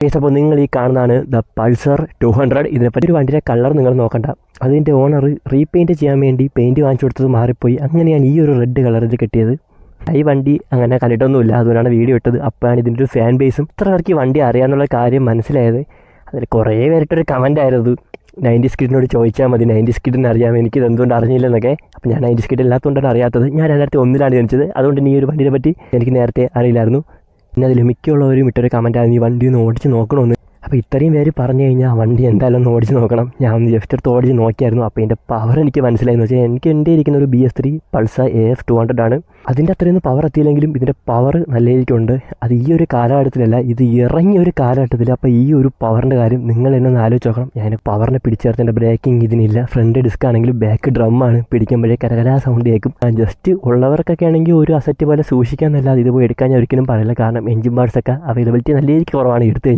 Case. അപ്പോൾ നിങ്ങൾ ഈ കാണുന്നതാണ് ദ പൾസർ 200. ഇതിനെപ്പറ്റി ഒരു വണ്ടിയുടെ കളർ നിങ്ങൾ നോക്കണ്ട, അതിൻ്റെ ഓണർ റീപെയിൻറ്റ് ചെയ്യാൻ വേണ്ടി പെയിൻറ്റ് വാങ്ങിച്ചു കൊടുത്തത് മാറിപ്പോയി. അങ്ങനെയാണ് ഈ ഒരു റെഡ് കളറിൽ കിട്ടിയത്. ഈ വണ്ടി അങ്ങനെ കണ്ടിട്ടൊന്നുമില്ല, അതുകൊണ്ടാണ് വീഡിയോ ഇട്ടത്. അപ്പോഴാണ് ഇതിൻ്റെ ഒരു ഫാൻ ബേസും ഇത്ര പേർക്ക് ഈ വണ്ടി അറിയാമെന്നുള്ള കാര്യം മനസ്സിലായത്. അതിൽ കുറേ പേരിട്ടൊരു കമൻ്റ് ആയിരുന്നു, 90s കിഡിനോട് ചോദിച്ചാൽ മതി, 90s കിഡിന് അറിയാം, എനിക്കിത് എന്തുകൊണ്ട് അറിഞ്ഞില്ലെന്നൊക്കെ. അപ്പോൾ ഞാൻ 90s കിഡ് ഇല്ലാത്തതുകൊണ്ടാണ് അറിയാത്തത്. ഞാൻ 2001 ജനിച്ചത്, അതുകൊണ്ട് ഈ ഒരു വണ്ടിയെ പറ്റി എനിക്ക് നേരത്തെ അറിയില്ലായിരുന്നു. പിന്നെ അതിൽ മിക്കുള്ളവരും ഇട്ടൊരു കമൻറ്റായിരുന്നു ഈ വണ്ടി ഒന്ന് ഓടിച്ച് നോക്കണമെന്ന്. അപ്പോൾ ഇത്രയും പേര് പറഞ്ഞു കഴിഞ്ഞാൽ വണ്ടി എന്തായാലും ഒന്ന് ഓടിച്ച് നോക്കണം. ഞാൻ ഒന്ന് ജസ്റ്റ് എടുത്ത് ഓടിച്ച് നോക്കിയായിരുന്നു. അപ്പോൾ ഇതിൻ്റെ പവർ എനിക്ക് മനസ്സിലായെന്ന് വെച്ചാൽ എനിക്ക് എൻ്റെ ഇരിക്കുന്ന ഒരു BS3 പൾസർ AF 200 ആണ്. അതിൻ്റെ അത്രയൊന്നും പവർ എത്തിയില്ലെങ്കിലും ഇതിൻ്റെ പവർ നല്ല രീതിക്കുണ്ട്. അത് ഈ ഒരു കാലഘട്ടത്തിലല്ല, ഇത് ഇറങ്ങിയ ഒരു കാലഘട്ടത്തിൽ. അപ്പോൾ ഈ ഒരു പവറിൻ്റെ കാര്യം നിങ്ങൾ എന്നെ ഒന്ന് ആലോചിച്ച് നോക്കണം. ഞാൻ പവറിനെ പിടിച്ചേർത്തേണ്ട ബ്രേക്കിംഗ് ഇതിനില്ല. ഫ്രണ്ട് ഡിസ്ക് ആണെങ്കിലും ബാക്ക് ഡ്രമ്മാണ്, പിടിക്കുമ്പോഴേ കരകരാ സൗണ്ട് കേൾക്കും. ജസ്റ്റ് ഉള്ളവർക്കൊക്കെ ആണെങ്കിൽ ഒരു അസറ്റ് പോലെ സൂക്ഷിക്കാമെന്നല്ലാതെ ഇത് പോയി എടുക്കാൻ ഞാൻ ഒരിക്കലും പറയില്ല. കാരണം എഞ്ചിൻ പാർട്സൊക്കെ അവൈലബിലിറ്റി നല്ല രീതിക്ക് കുറവാണ്. എടുത്ത്